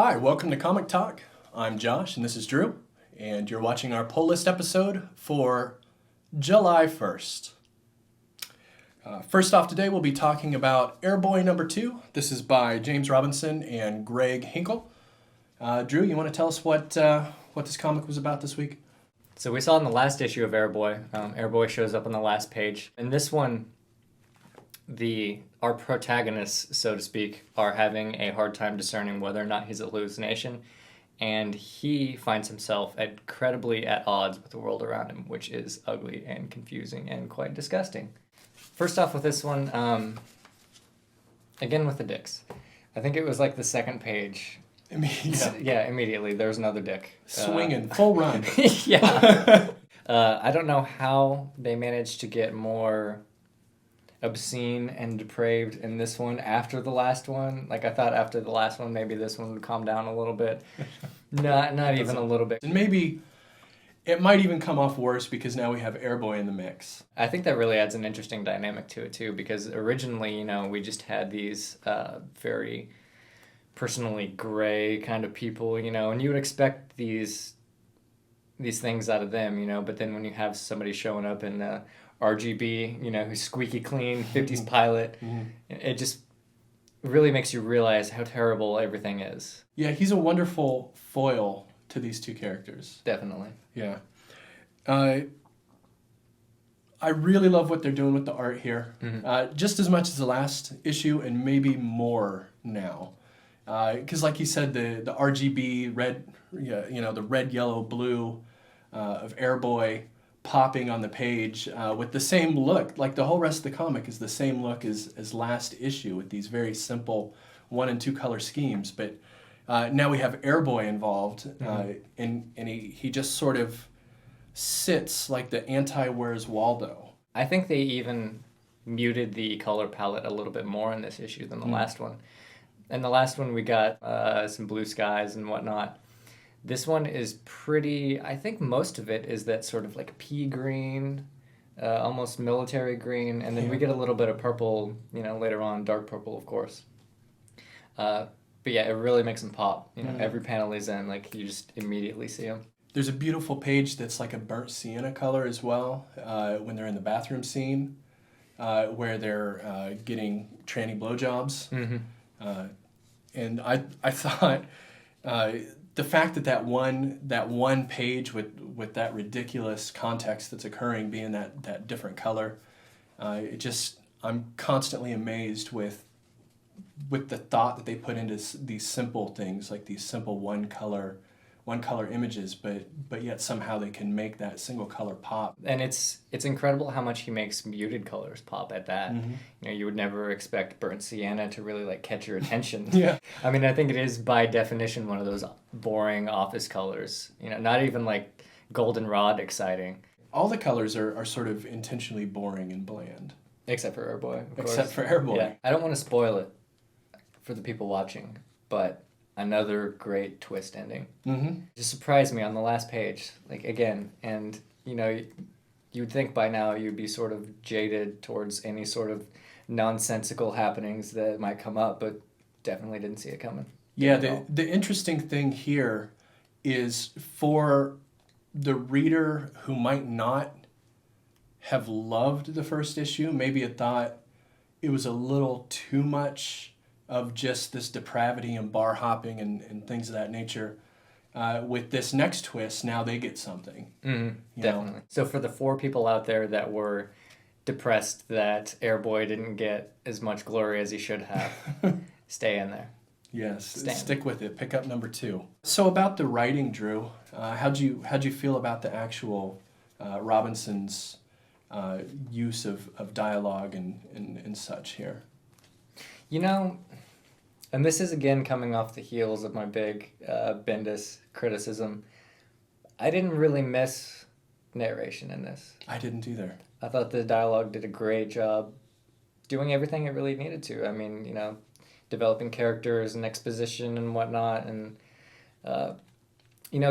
Hi, welcome to Comic Talk. I'm Josh and this is Drew, and you're watching our pull list episode for July 1st. First off today, we'll be talking about Airboy number 2. This is by James Robinson and Greg Hinkle. Drew, you want to tell us what this comic was about this week? So we saw in the last issue of Airboy, Airboy shows up on the last page. In this one, our protagonists, so to speak, are having a hard time discerning whether or not he's a hallucination, and he finds himself incredibly at odds with the world around him, which is ugly and confusing and quite disgusting. First off with this one, again with the dicks. I think it was like the second page. Yeah, immediately. There was another dick. Swinging, full run. Yeah. I don't know how they managed to get more obscene and depraved in this one after the last one. Like, I thought after the last one, maybe this one would calm down a little bit. Not even a little bit. And maybe it might even come off worse because now we have Airboy in the mix. I think that really adds an interesting dynamic to it, too, because originally, we just had these very personally gray kind of people, and you would expect these things out of them, but then when you have somebody showing up in RGB, who's squeaky clean, 50s pilot, it just really makes you realize how terrible everything is. Yeah, he's a wonderful foil to these two characters. Definitely. Yeah. I really love what they're doing with the art here. Just as much as the last issue and maybe more now. Because like you said, the RGB red, the red, yellow, blue of Airboy popping on the page with the same look. Like the whole rest of the comic is the same look as last issue with these very simple 1 and 2 color schemes. But now we have Airboy involved, and he just sort of sits like the anti-Where's Waldo. I think they even muted the color palette a little bit more in this issue than the last one. In the last one, we got some blue skies and whatnot. This one is pretty, I think most of it is that sort of like pea green, almost military green, and then we get a little bit of purple, later on, dark purple, of course. But yeah, it really makes them pop. Every panel he's in, like, you just immediately see him. There's a beautiful page that's like a burnt sienna color as well, when they're in the bathroom scene, where they're getting tranny blowjobs. And I thought the fact that one page with that ridiculous context that's occurring being that different color, I'm constantly amazed with the thought that they put into these simple things, like these simple one color images, but yet somehow they can make that single color pop. And it's incredible how much he makes muted colors pop at that. You would never expect burnt sienna to really like catch your attention. Yeah. I mean, I think it is by definition one of those boring office colors. Not even like goldenrod exciting. All the colors are sort of intentionally boring and bland. Except for Airboy, of course. Except for Airboy. Yeah. I don't want to spoil it for the people watching, but another great twist ending. Just surprised me on the last page, like, again, and you'd think by now you'd be sort of jaded towards any sort of nonsensical happenings that might come up, but definitely didn't see it coming. Yeah, the interesting thing here is for the reader who might not have loved the first issue, maybe had thought it was a little too much of just this depravity and bar hopping and things of that nature. With this next twist, now they get something. Definitely. So for the 4 people out there that were depressed that Airboy didn't get as much glory as he should have, stay in there. Yes, stick with it. Pick up number 2. So about the writing, Drew, how'd you feel about the actual Robinson's use of dialogue and such here? And this is again coming off the heels of my big Bendis criticism. I didn't really miss narration in this. I didn't either. I thought the dialogue did a great job doing everything it really needed to. I mean, developing characters and exposition and whatnot. And,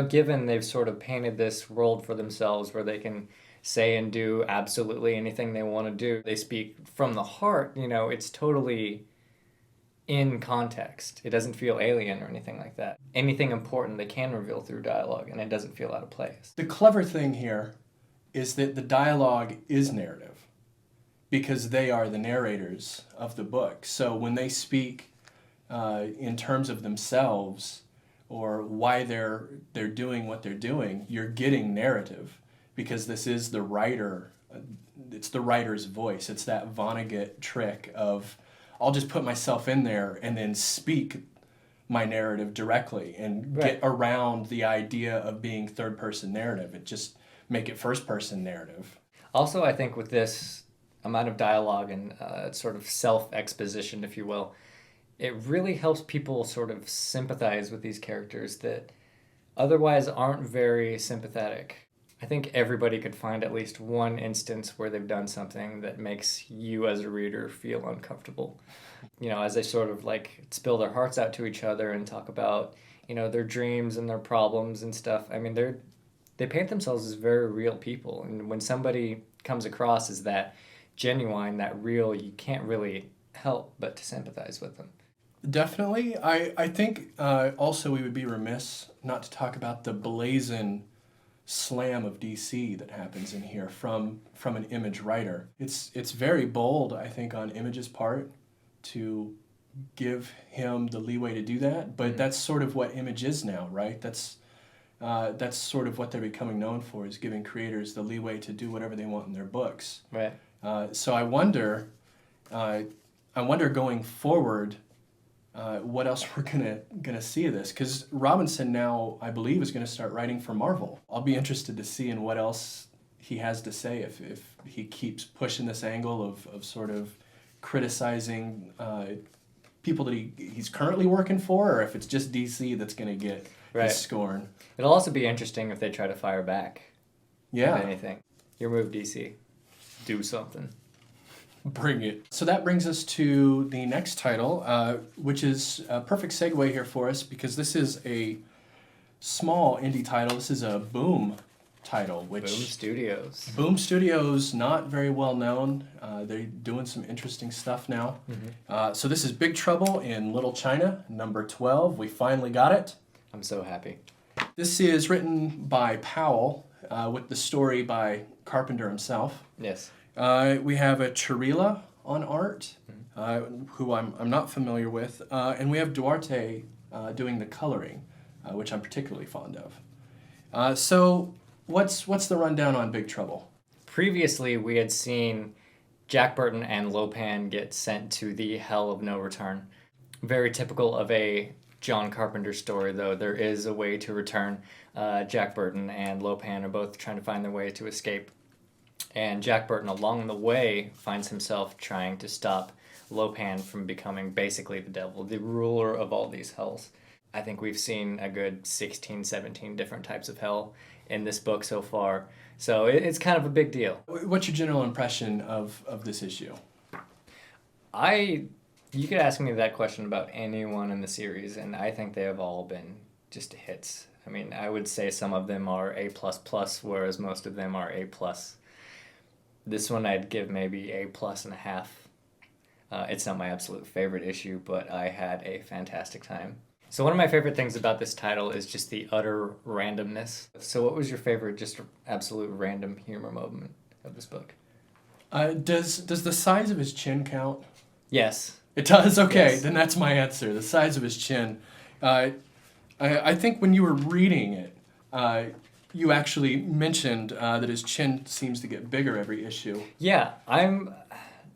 given they've sort of painted this world for themselves where they can say and do absolutely anything they want to do. They speak from the heart, it's totally in context. It doesn't feel alien or anything like that. Anything important they can reveal through dialogue, and it doesn't feel out of place. The clever thing here is that the dialogue is narrative because they are the narrators of the book. So when they speak in terms of themselves or why they're doing what they're doing, you're getting narrative because this is the writer. It's the writer's voice. It's that Vonnegut trick of I'll just put myself in there and then speak my narrative directly and Right. get around the idea of being third-person narrative. It just make it first-person narrative. Also, I think with this amount of dialogue and sort of self-exposition, if you will, it really helps people sort of sympathize with these characters that otherwise aren't very sympathetic. I think everybody could find at least one instance where they've done something that makes you as a reader feel uncomfortable. You know, as they sort of like spill their hearts out to each other and talk about, you know, their dreams and their problems and stuff. I mean, they paint themselves as very real people. And when somebody comes across as that genuine, that real, you can't really help but to sympathize with them. Definitely. I think also we would be remiss not to talk about the blazon slam of DC that happens in here from an Image writer. It's very bold, I think, on Image's part to give him the leeway to do that, but that's sort of what Image is now, right? That's sort of what they're becoming known for, is giving creators the leeway to do whatever they want in their books. Right. So I wonder going forward, what else we're gonna see of this, because Robinson now, I believe, is gonna start writing for Marvel. I'll be interested to see in what else he has to say if he keeps pushing this angle of sort of criticizing people that he's currently working for, or if it's just DC that's gonna get his scorn. It'll also be interesting if they try to fire back. Yeah. If anything. Your move, DC. Do something. Bring it. So that brings us to the next title, which is a perfect segue here for us because this is a small indie title. This is a Boom title, which Boom Studios, not very well known. They're doing some interesting stuff now. So this is Big Trouble in Little China, number 12. We finally got it. I'm so happy. This is written by Powell with the story by Carpenter himself. Yes. We have a Chirila on art, who I'm not familiar with, and we have Duarte doing the coloring, which I'm particularly fond of. So what's the rundown on Big Trouble? Previously, we had seen Jack Burton and Lopan get sent to the Hell of No Return. Very typical of a John Carpenter story, though. There is a way to return. Jack Burton and Lopan are both trying to find their way to escape. And Jack Burton, along the way, finds himself trying to stop Lopan from becoming basically the devil, the ruler of all these hells. I think we've seen a good 16, 17 different types of hell in this book so far. So it's kind of a big deal. What's your general impression of this issue? You could ask me that question about anyone in the series, and I think they have all been just hits. I mean, I would say some of them are A++, whereas most of them are A+. This one I'd give maybe A+.5. It's not my absolute favorite issue, but I had a fantastic time. So one of my favorite things about this title is just the utter randomness. So what was your favorite, just absolute random humor moment of this book? Does the size of his chin count? Yes. It does? Okay, Yes. Then that's my answer. The size of his chin. I think when you were reading it, you actually mentioned that his chin seems to get bigger every issue. Yeah, I'm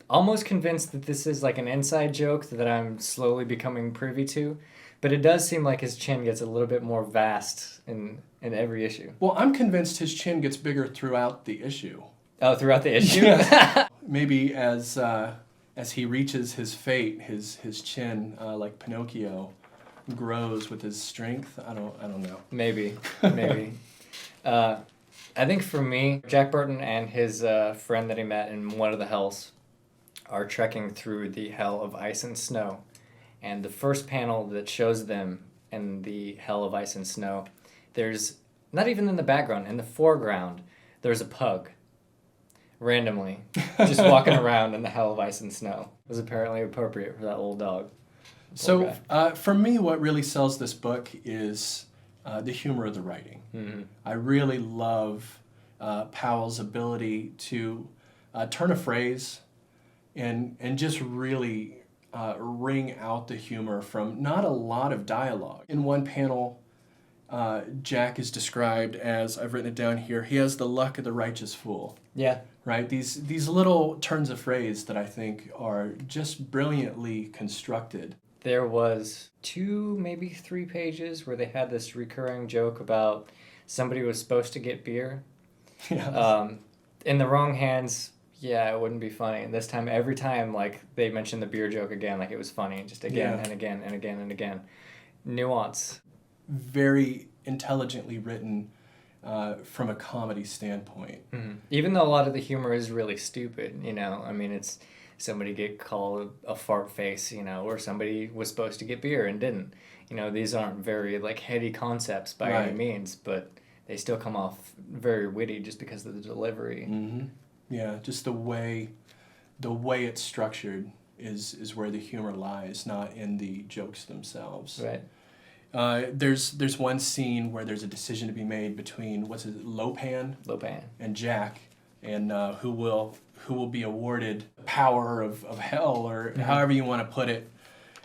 almost convinced that this is like an inside joke that I'm slowly becoming privy to, but it does seem like his chin gets a little bit more vast in every issue. Well, I'm convinced his chin gets bigger throughout the issue. Oh, throughout the issue? Yes. Maybe as he reaches his fate, his chin, like Pinocchio, grows with his strength. I don't know. Maybe. I think for me, Jack Burton and his friend that he met in one of the hells are trekking through the hell of ice and snow. And the first panel that shows them in the hell of ice and snow, there's, not even in the background, in the foreground, there's a pug. Randomly. Just walking around in the hell of ice and snow. It was apparently appropriate for that little dog. So for me, what really sells this book is the humor of the writing. Mm-hmm. I really love Powell's ability to turn a phrase and just really wring out the humor from not a lot of dialogue. In one panel, Jack is described as, I've written it down here, he has the luck of the righteous fool. Yeah. Right? These little turns of phrase that I think are just brilliantly constructed. There was 2, maybe 3 pages where they had this recurring joke about somebody was supposed to get beer. Yeah. In the wrong hands, yeah, it wouldn't be funny. And this time, every time, like, they mentioned the beer joke again, like it was funny, just again and again and again and again. Nuance. Very intelligently written from a comedy standpoint. Mm-hmm. Even though a lot of the humor is really stupid, you know, I mean, it's somebody get called a fart face, you know, or somebody was supposed to get beer and didn't. You know, these aren't very, like, heady concepts by any means, but they still come off very witty just because of the delivery. Mm-hmm. Yeah, just the way it's structured is where the humor lies, not in the jokes themselves. Right. There's one scene where there's a decision to be made between Lopan and Jack, and who will be awarded the power of hell, or however you want to put it.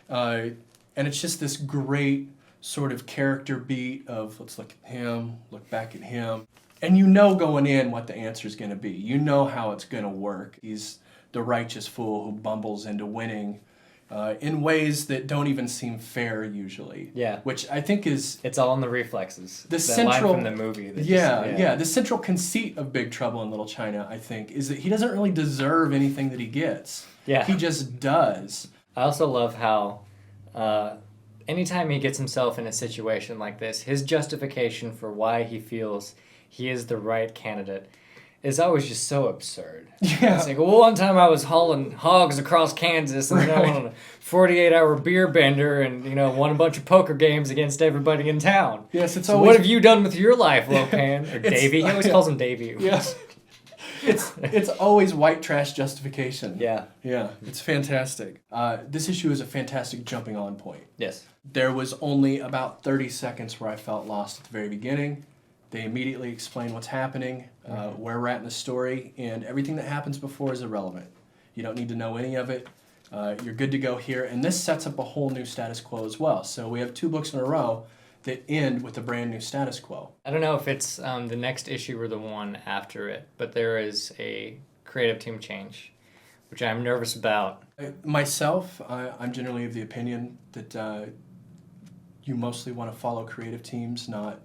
And it's just this great sort of character beat of let's look at him, look back at him, and you know going in what the answer is going to be. You know how it's going to work. He's the righteous fool who bumbles into winning in ways that don't even seem fair usually. Yeah. Which I think is... It's all in the reflexes. The central line from the movie. The central conceit of Big Trouble in Little China, I think, is that he doesn't really deserve anything that he gets. Yeah. He just does. I also love how anytime he gets himself in a situation like this, his justification for why he feels he is the right candidate is always just so absurd. Yeah. It's like, well, one time I was hauling hogs across Kansas and then I went on a 48-hour beer bender and, you know, won a bunch of poker games against everybody in town. Yes, it's so always... what have you done with your life, Lopan? Or Davey? He always calls him Davey. Yes. It's always white trash justification. Yeah. Yeah, it's fantastic. This issue is a fantastic jumping on point. Yes. There was only about 30 seconds where I felt lost at the very beginning. They immediately explain what's happening, where we're at in the story, and everything that happens before is irrelevant. You don't need to know any of it. You're good to go here, and this sets up a whole new status quo as well. So we have 2 books in a row that end with a brand new status quo. I don't know if it's the next issue or the one after it, but there is a creative team change, which I'm nervous about. Myself, I'm generally of the opinion that you mostly want to follow creative teams, not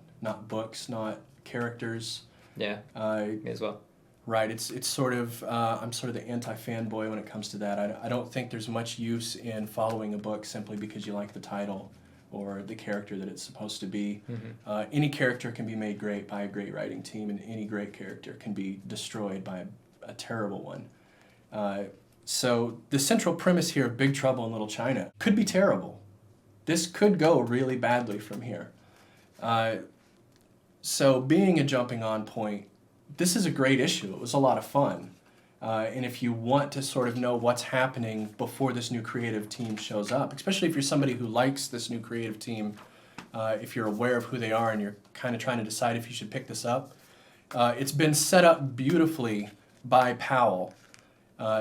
books, not characters. Yeah, me as well. Right, it's sort of, I'm sort of the anti-fanboy when it comes to that. I don't think there's much use in following a book simply because you like the title or the character that it's supposed to be. Mm-hmm. Any character can be made great by a great writing team, and any great character can be destroyed by a terrible one. So the central premise here of Big Trouble in Little China could be terrible. This could go really badly from here. So being a jumping on point, this is a great issue. It was a lot of fun. And if you want to sort of know what's happening before this new creative team shows up, especially if you're somebody who likes this new creative team, if you're aware of who they are and you're kind of trying to decide if you should pick this up, it's been set up beautifully by Powell.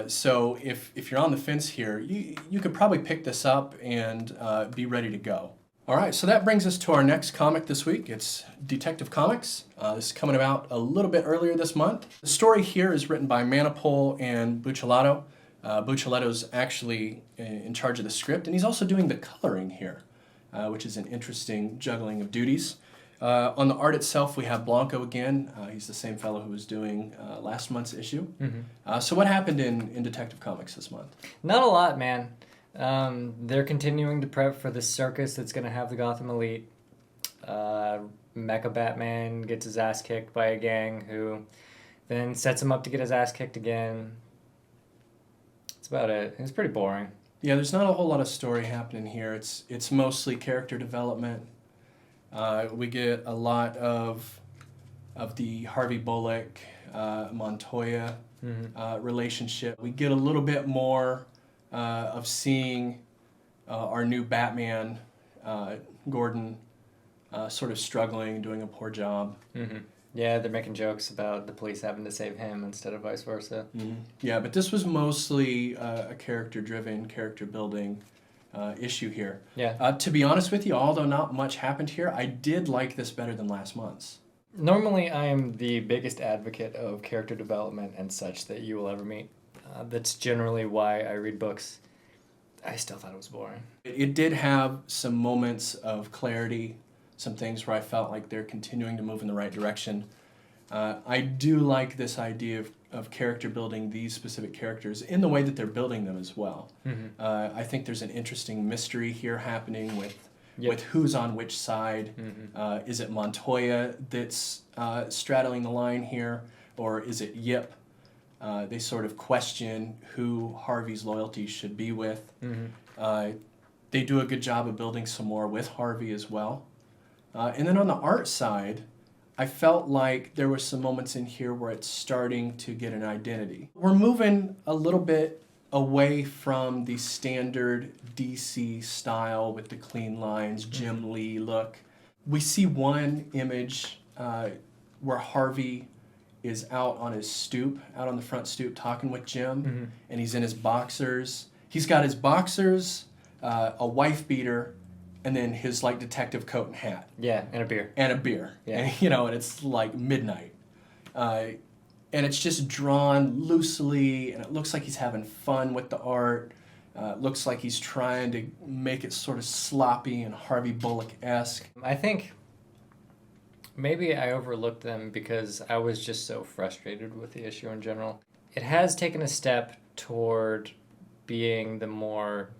So if you're on the fence here, you could probably pick this up and be ready to go. All right, so that brings us to our next comic this week. It's Detective Comics. This is coming out a little bit earlier this month. The story here is written by Manipul and Buccellato. Buccellato's actually in charge of the script, and he's also doing the coloring here, which is an interesting juggling of duties. On the art itself, we have Blanco again. He's the same fellow who was doing last month's issue. Mm-hmm. So what happened in Detective Comics this month? Not a lot, man. They're continuing to prep for the circus that's going to have the Gotham Elite. Mecha Batman gets his ass kicked by a gang who then sets him up to get his ass kicked again. That's about it. It's pretty boring. Yeah, there's not a whole lot of story happening here. It's mostly character development. We get a lot of the Harvey Bullock, Montoya relationship. We get a little bit more of seeing our new Batman, Gordon, sort of struggling, doing a poor job. Mm-hmm. Yeah, they're making jokes about the police having to save him instead of vice versa. Mm-hmm. Yeah, but this was mostly a character-driven, character-building issue here. Yeah. To be honest with you, although not much happened here, I did like this better than last month's. Normally, I am the biggest advocate of character development and such that you will ever meet. That's generally why I read books. I still thought it was boring. It did have some moments of clarity, some things where I felt like they're continuing to move in the right direction. I do like this idea of character building these specific characters in the way that they're building them as well. Mm-hmm. I think there's an interesting mystery here happening with Yep. who's on which side. Mm-hmm. Is it Montoya that's straddling the line here, or is it Yip? They sort of question who Harvey's loyalties should be with. Mm-hmm. They do a good job of building some more with Harvey as well. And then on the art side, I felt like there were some moments in here where it's starting to get an identity. We're moving a little bit away from the standard DC style with the clean lines, Jim Lee look. We see one image where Harvey is out on his stoop, out on the front stoop, talking with Jim, and he's in his boxers. He's got his boxers, a wife beater, and then his like detective coat and hat. Yeah, and a beer. And a beer. Yeah. And, and it's like midnight. And it's just drawn loosely, and it looks like he's having fun with the art. Looks like he's trying to make it sort of sloppy and Harvey Bullock-esque. I think maybe I overlooked them because I was just so frustrated with the issue in general. It has taken a step toward being the more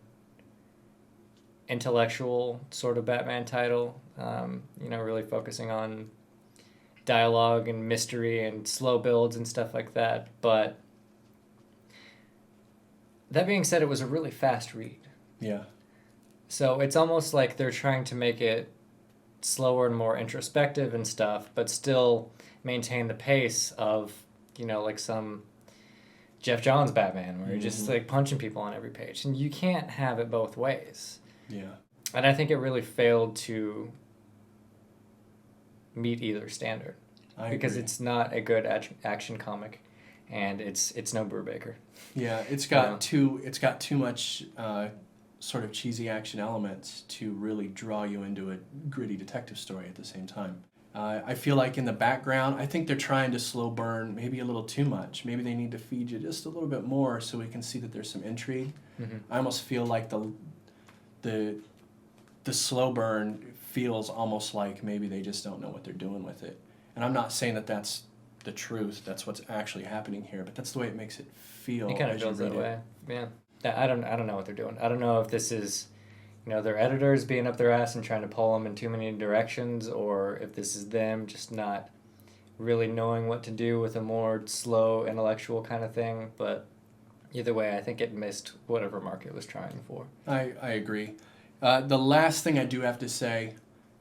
intellectual sort of Batman title, really focusing on dialogue and mystery and slow builds and stuff like that. But that being said, it was a really fast read. Yeah. So it's almost like they're trying to make it slower and more introspective and stuff, but still maintain the pace of, like some Jeff Johns Batman, where you're just like punching people on every page. And you can't have it both ways. Yeah. And I think it really failed to meet either standard. Because agree. It's not a good action comic, and it's no Brubaker. Yeah, it's got too much sort of cheesy action elements to really draw you into a gritty detective story at the same time. I feel like in the background, I think they're trying to slow burn maybe a little too much. Maybe they need to feed you just a little bit more so we can see that there's some intrigue. Mm-hmm. I almost feel like the slow burn feels almost like maybe they just don't know what they're doing with it. And I'm not saying that that's the truth. That's what's actually happening here, but that's the way it makes it feel. It kind of feels that way. Yeah. I don't know what they're doing. I don't know if this is, their editors being up their ass and trying to pull them in too many directions, or if this is them just not really knowing what to do with a more slow intellectual kind of thing. But either way, I think it missed whatever mark it was trying for. I agree. The last thing I do have to say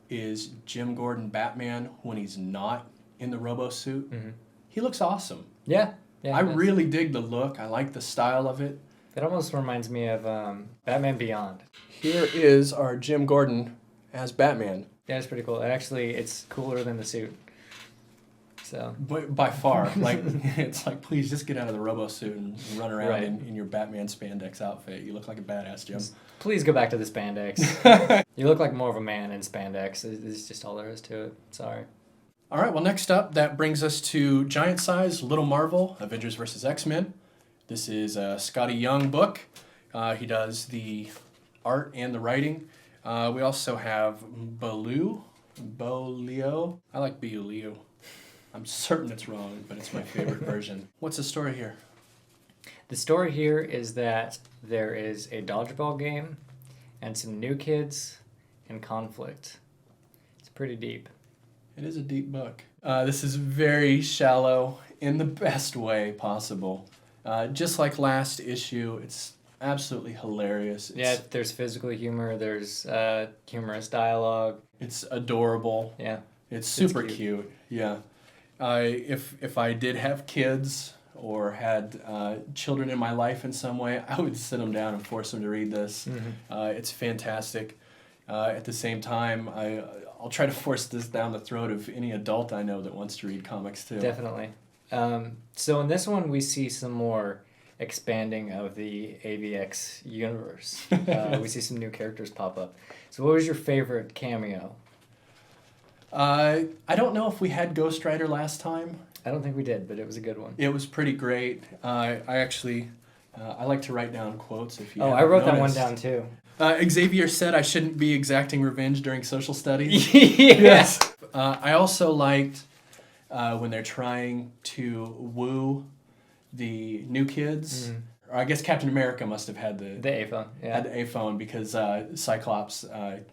is Jim Gordon Batman when he's not in the robo suit. Mm-hmm. He looks awesome. Yeah. I really dig the look. I like the style of it. It almost reminds me of Batman Beyond. Here is our Jim Gordon as Batman. Yeah, it's pretty cool. It's cooler than the suit. So By far. It's like, please just get out of the robo suit and run around Right. in your Batman spandex outfit. You look like a badass, Jim. please go back to the spandex. You look like more of a man in spandex. It's just all there is to it. Sorry. All right, well, next up, that brings us to Giant Size Little Marvel, Avengers vs. X-Men. This is a Scotty Young book. He does the art and the writing. We also have Bolio. I like Bolio. I'm certain it's wrong, but it's my favorite version. What's the story here? The story here is that there is a dodgeball game and some new kids and conflict. It's pretty deep. It is a deep book. This is very shallow in the best way possible. Just like last issue, it's absolutely hilarious. Yeah, there's physical humor, there's humorous dialogue. It's adorable. Yeah. It's super cute. Yeah. If I did have kids, or had children in my life in some way, I would sit them down and force them to read this. It's fantastic. At the same time, I'll try to force this down the throat of any adult I know that wants to read comics too. Definitely. So in this one, we see some more expanding of the AVX universe. We see some new characters pop up. So what was your favorite cameo? I don't know if we had Ghost Rider last time. I don't think we did, but it was a good one. It was pretty great. I actually, I like to write down quotes if you Oh, I haven't wrote that one noticed. down too. Xavier said I shouldn't be exacting revenge during social studies. Yes. I also liked when they're trying to woo the new kids. Or I guess Captain America must have had The A phone. Yeah. had the A phone because Cyclops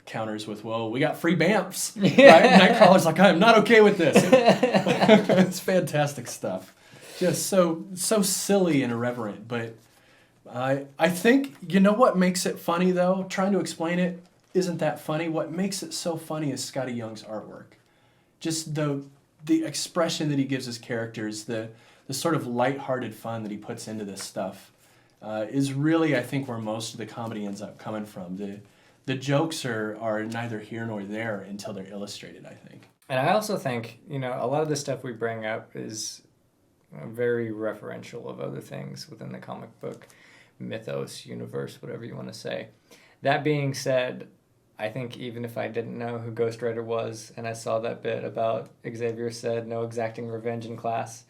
counters with, "Well, we got free bamfs." Yeah. Right? Nightcrawler's like, "I'm not okay with this." It's fantastic stuff. Just so silly and irreverent, but I think, you know what makes it funny though? Trying to explain it isn't that funny. What makes it so funny is Scotty Young's artwork. Just the expression that he gives his characters, the sort of lighthearted fun that he puts into this stuff is really, I think, where most of the comedy ends up coming from. The jokes are neither here nor there until they're illustrated, I think. And I also think, a lot of the stuff we bring up is very referential of other things within the comic book mythos, universe, whatever you want to say. That being said, I think even if I didn't know who Ghost Rider was and I saw that bit about Xavier said no exacting revenge in class,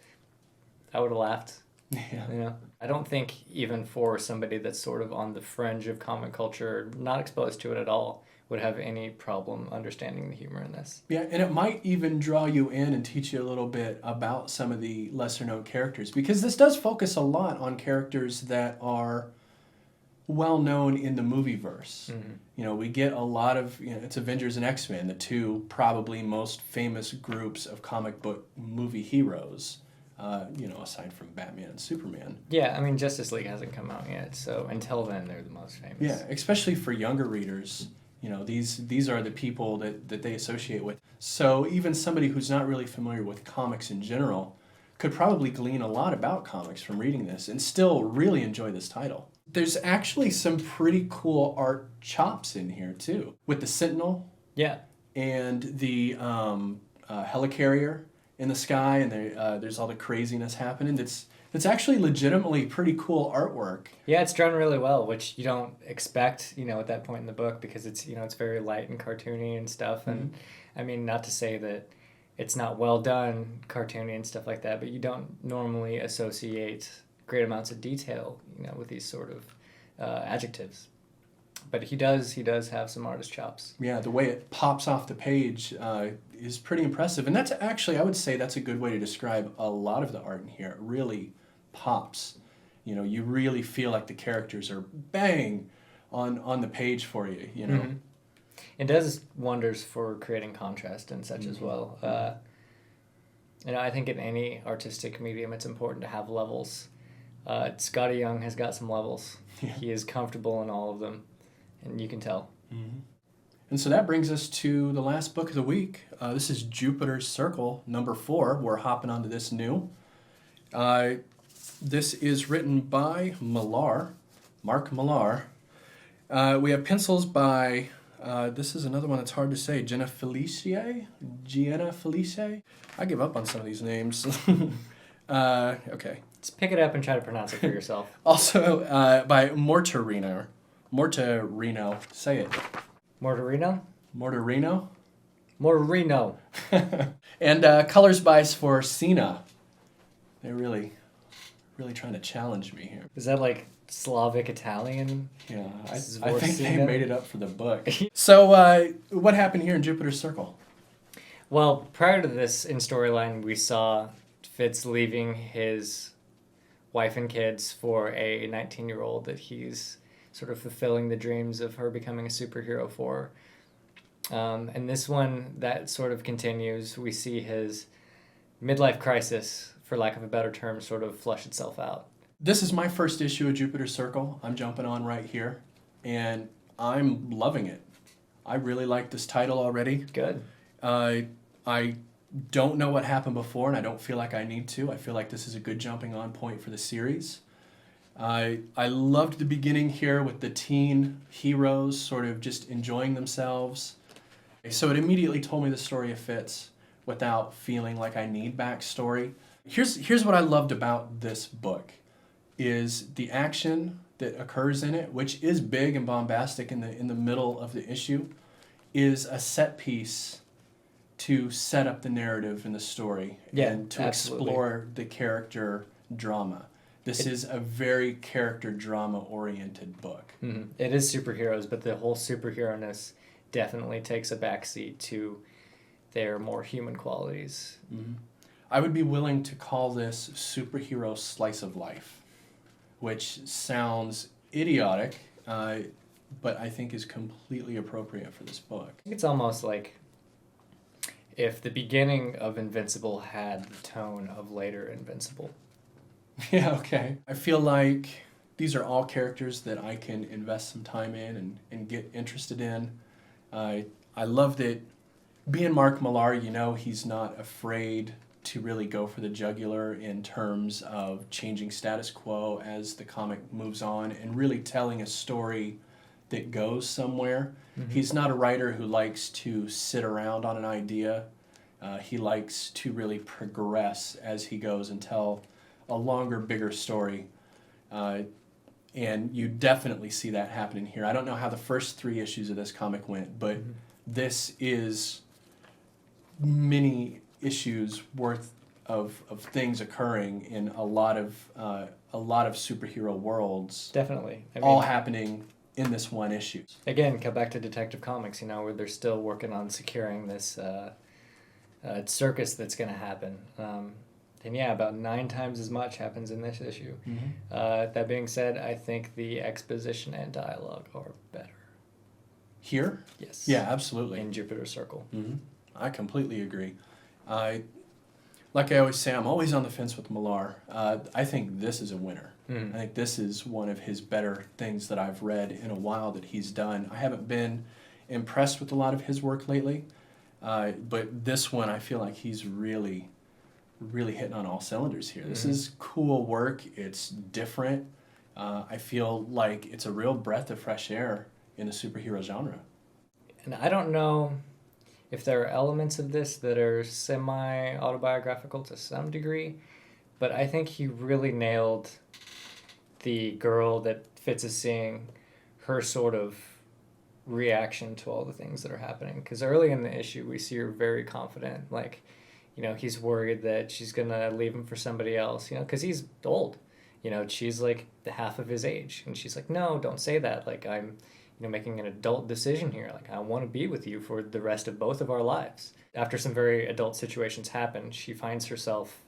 I would have laughed. Yeah. I don't think even for somebody that's sort of on the fringe of comic culture, not exposed to it at all, would have any problem understanding the humor in this. Yeah, and it might even draw you in and teach you a little bit about some of the lesser known characters, because this does focus a lot on characters that are well known in the movieverse. We get a lot of, it's Avengers and X-Men, the two probably most famous groups of comic book movie heroes, aside from Batman and Superman. Yeah, Justice League hasn't come out yet, so until then they're the most famous. Yeah, especially for younger readers. These are the people that they associate with. So even somebody who's not really familiar with comics in general could probably glean a lot about comics from reading this and still really enjoy this title. There's actually some pretty cool art chops in here too, with the Sentinel. Yeah. And the helicarrier in the sky, and there's all the craziness happening. It's actually legitimately pretty cool artwork. Yeah, it's drawn really well, which you don't expect, at that point in the book, because it's, it's very light and cartoony and stuff. And not to say that it's not well done, cartoony and stuff like that, but you don't normally associate great amounts of detail, with these sort of adjectives. But he does have some artist chops. Yeah, the way it pops off the page is pretty impressive. And that's actually, I would say that's a good way to describe a lot of the art in here. It really pops. You really feel like the characters are bang on the page for you, It does wonders for creating contrast and such as well. I think in any artistic medium it's important to have levels. Scotty Young has got some levels. Yeah. He is comfortable in all of them, and you can tell. And so that brings us to the last book of the week. This is Jupiter's Circle, number 4. We're hopping onto this new. This is written by Mark Millar. We have pencils by, this is another one that's hard to say, Gianna Felice? I give up on some of these names. Okay. Just pick it up and try to pronounce it for yourself. Also by Mortorino. Say it. Mortorino? Mortorino. And colors by Sforcina. They're really trying to challenge me here. Is that like Slavic Italian? Yeah, I think they Sforcina? made it up for the book. So what happened here in Jupiter's Circle? Well, prior to this in storyline, we saw Fitz leaving his wife and kids for a 19-year-old that he's sort of fulfilling the dreams of her becoming a superhero for. And this one, that sort of continues. We see his midlife crisis, for lack of a better term, sort of flush itself out. This is my first issue of Jupiter's Circle. I'm jumping on right here, and I'm loving it. I really like this title already. Good. I don't know what happened before, and I don't feel like I need to. I feel like this is a good jumping on point for the series. I loved the beginning here with the teen heroes sort of just enjoying themselves. So it immediately told me the story of Fitz without feeling like I need backstory. Here's what I loved about this book is the action that occurs in it, which is big and bombastic in the middle of the issue, is a set piece to set up the narrative in the story and to explore the character drama. This is a very character drama oriented book. Mm-hmm. It is superheroes, but the whole superhero-ness definitely takes a backseat to their more human qualities. Mm-hmm. I would be willing to call this superhero slice of life, which sounds idiotic, but I think is completely appropriate for this book. It's almost like if the beginning of Invincible had the tone of later Invincible. Yeah, okay. I feel like these are all characters that I can invest some time in and get interested in. I love that being Mark Millar, he's not afraid to really go for the jugular in terms of changing status quo as the comic moves on and really telling a story that goes somewhere. Mm-hmm. He's not a writer who likes to sit around on an idea. He likes to really progress as he goes and tell a longer, bigger story. And you definitely see that happening here. I don't know how the first 3 issues of this comic went, but mm-hmm. this is many issues worth of things occurring in a lot of superhero worlds. Definitely. All happening in this one issue. Again, come back to Detective Comics, where they're still working on securing this circus that's going to happen. And yeah, about 9 times as much happens in this issue. Mm-hmm. That being said, I think the exposition and dialogue are better. Here? Yes. Yeah, absolutely. In Jupiter Circle. Mm-hmm. I completely agree. Like I always say, I'm always on the fence with Millar. I think this is a winner. Mm-hmm. I think this is one of his better things that I've read in a while that he's done. I haven't been impressed with a lot of his work lately, but this one I feel like he's really hitting on all cylinders here. This mm-hmm. is cool work. It's different. I feel like it's a real breath of fresh air in the superhero genre. And I don't know if there are elements of this that are semi-autobiographical to some degree, but I think he really nailed the girl that Fitz is seeing, her sort of reaction to all the things that are happening. Because early in the issue, we see her very confident, like, he's worried that she's going to leave him for somebody else, because he's old. She's like the half of his age. And she's like, no, don't say that. Like, I'm, making an adult decision here. Like, I want to be with you for the rest of both of our lives. After some very adult situations happen, she finds herself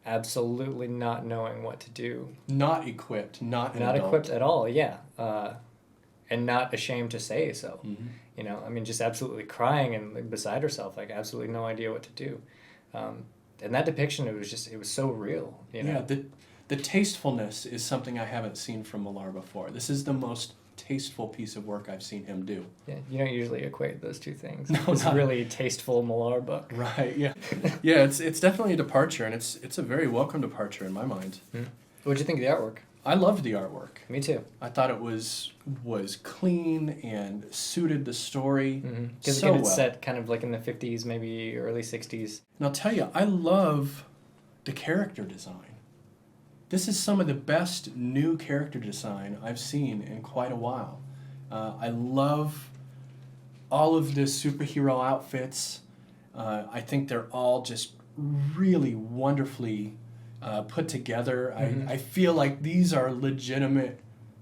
absolutely not knowing what to do. Not equipped, not equipped at all, yeah. And not ashamed to say so. Mm-hmm. Just absolutely crying and beside herself, like absolutely no idea what to do. And that depiction, it was so real. Yeah, the tastefulness is something I haven't seen from Millar before. This is the most tasteful piece of work I've seen him do. Yeah, you don't usually equate those two things. No, it's a really tasteful Millar book. Right, yeah. Yeah, it's definitely a departure, and it's a very welcome departure in my mind. Mm. What'd you think of the artwork? I loved the artwork. Me too. I thought it was clean and suited the story because so it's set kind of like in the 50s, maybe early 60s. And I'll tell you, I love the character design. This is some of the best new character design I've seen in quite a while. I love all of the superhero outfits. I think they're all just really wonderfully put together. Mm-hmm. I feel like these are legitimate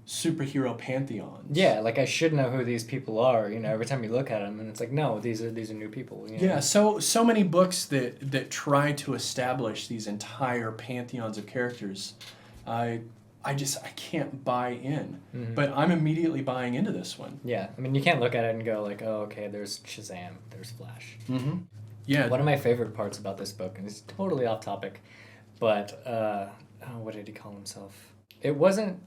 superhero pantheons. Yeah, like I should know who these people are, every time you look at them, and it's like, no, these are new people. Yeah, so many books that try to establish these entire pantheons of characters, I can't buy in. Mm-hmm. But I'm immediately buying into this one. Yeah, you can't look at it and go like, oh, okay, there's Shazam, there's Flash. Mm-hmm. Yeah. One of my favorite parts about this book, and it's totally off topic, but what did he call himself? It wasn't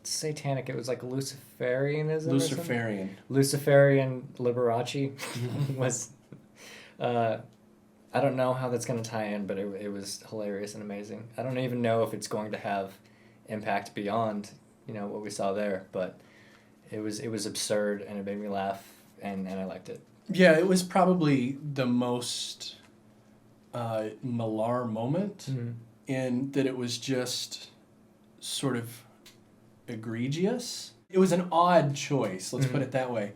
satanic, it was like Luciferianism. Luciferian Liberace was I I don't know how that's going to tie in, but it was hilarious and amazing. I don't even know if it's going to have impact beyond, what we saw there, but it was absurd and it made me laugh and I liked it. Yeah, it was probably the most Millar moment in that it was just sort of egregious. It was an odd choice, let's put it that way.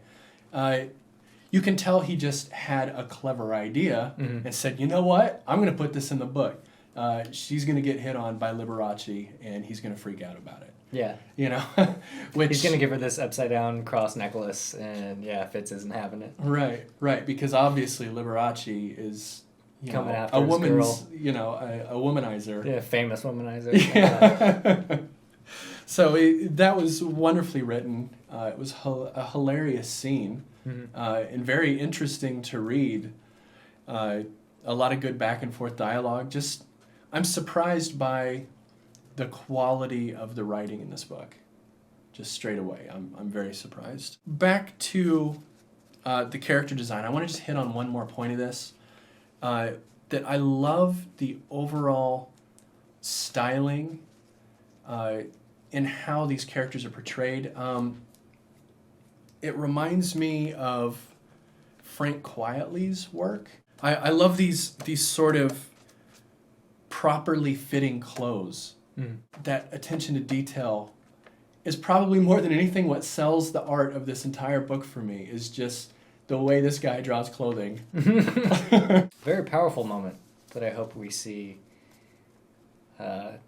You can tell he just had a clever idea and said, you know what, I'm going to put this in the book. She's going to get hit on by Liberace and he's going to freak out about it. Yeah. Which he's going to give her this upside down cross necklace and Fitz isn't having it. Right, because obviously Liberace is coming after a his woman's, girl. A womanizer. Yeah, famous womanizer. Yeah. So that was wonderfully written. It was a hilarious scene and very interesting to read. A lot of good back and forth dialogue. I'm surprised by the quality of the writing in this book. Just straight away, I'm very surprised. Back to the character design. I want to just hit on one more point of this. That I love the overall styling in how these characters are portrayed. It reminds me of Frank Quietly's work. I love these sort of properly fitting clothes. That attention to detail is probably more than anything what sells the art of this entire book for me, is just the way this guy draws clothing. Very powerful moment that I hope we see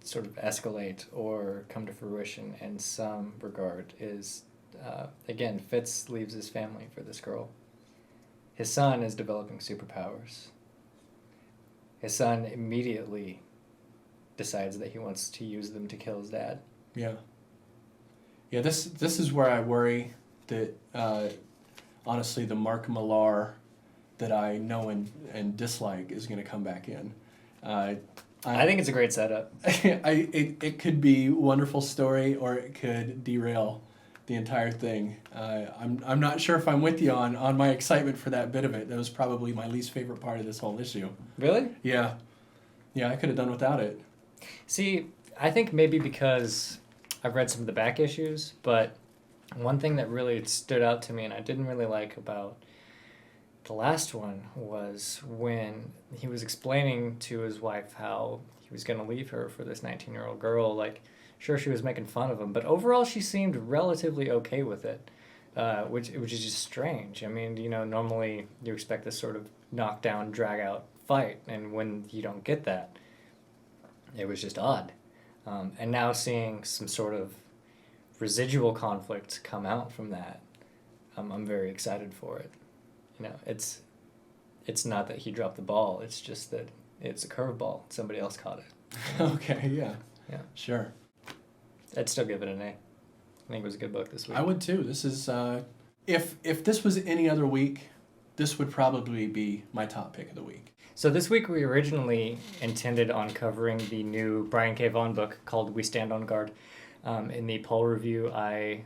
sort of escalate or come to fruition in some regard is, again, Fitz leaves his family for this girl. His son is developing superpowers. His son immediately decides that he wants to use them to kill his dad. Yeah. Yeah, this is where I worry that, honestly, the Mark Millar that I know and dislike is going to come back in. I think it's a great setup. It could be a wonderful story, or it could derail the entire thing. I'm not sure if I'm with you on my excitement for that bit of it. That was probably my least favorite part of this whole issue. Really? Yeah. Yeah, I could have done without it. See, I think maybe because I've read some of the back issues, but one thing that really stood out to me and I didn't really like about the last one was when he was explaining to his wife how he was going to leave her for this 19-year-old girl. Like, sure, she was making fun of him, but overall she seemed relatively okay with it, which is just strange. I mean, normally you expect this sort of knockdown, drag-out fight, and when you don't get that, it was just odd. And now seeing some sort of residual conflict come out from that, I'm very excited for it. It's not that he dropped the ball, it's just that it's a curveball. Somebody else caught it. Okay, yeah. Yeah. Sure. I'd still give it an A. I think it was a good book this week. I would too. This is, if this was any other week, this would probably be my top pick of the week. So this week we originally intended on covering the new Brian K. Vaughan book called We Stand on Guard. In the poll review, I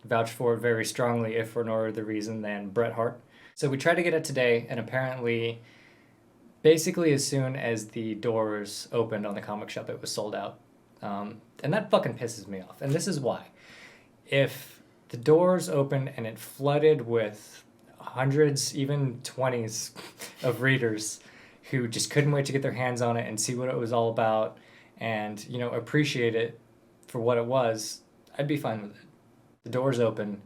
vouched for it very strongly, if for no other reason than Bret Hart. So we tried to get it today, and apparently, basically as soon as the doors opened on the comic shop, it was sold out. And that fucking pisses me off. And this is why. If the doors opened and it flooded with hundreds, even 20s of readers who just couldn't wait to get their hands on it and see what it was all about and, appreciate it for what it was, I'd be fine with it. The doors open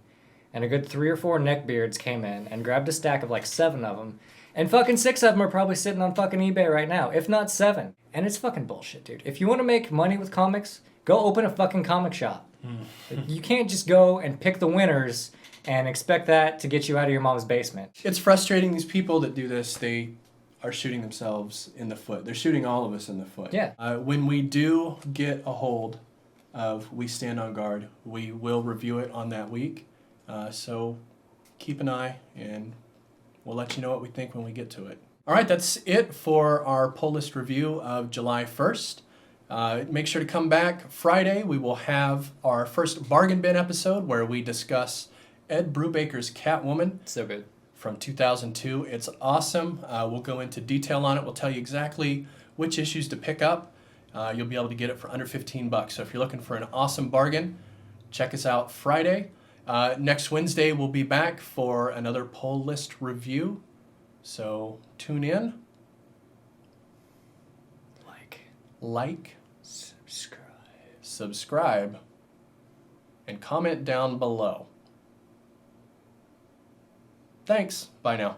and a good 3 or 4 neckbeards came in and grabbed a stack of like 7 of them, and fucking 6 of them are probably sitting on fucking eBay right now, if not 7. And it's fucking bullshit, dude. If you want to make money with comics, go open a fucking comic shop. You can't just go and pick the winners and expect that to get you out of your mom's basement. It's frustrating. These people that do this, they are shooting themselves in the foot. They're shooting all of us in the foot. Yeah. When we do get a hold of We Stand on Guard, we will review it on that week. So keep an eye, and we'll let you know what we think when we get to it. All right, that's it for our pull list review of July 1st. Make sure to come back Friday. We will have our first bargain bin episode where we discuss Ed Brubaker's Catwoman. So good. from 2002. It's awesome. We'll go into detail on it. We'll tell you exactly which issues to pick up. You'll be able to get it for under $15. So if you're looking for an awesome bargain, check us out Friday. Next Wednesday, we'll be back for another pull list review. So tune in. Like, subscribe, and comment down below. Thanks. Bye now.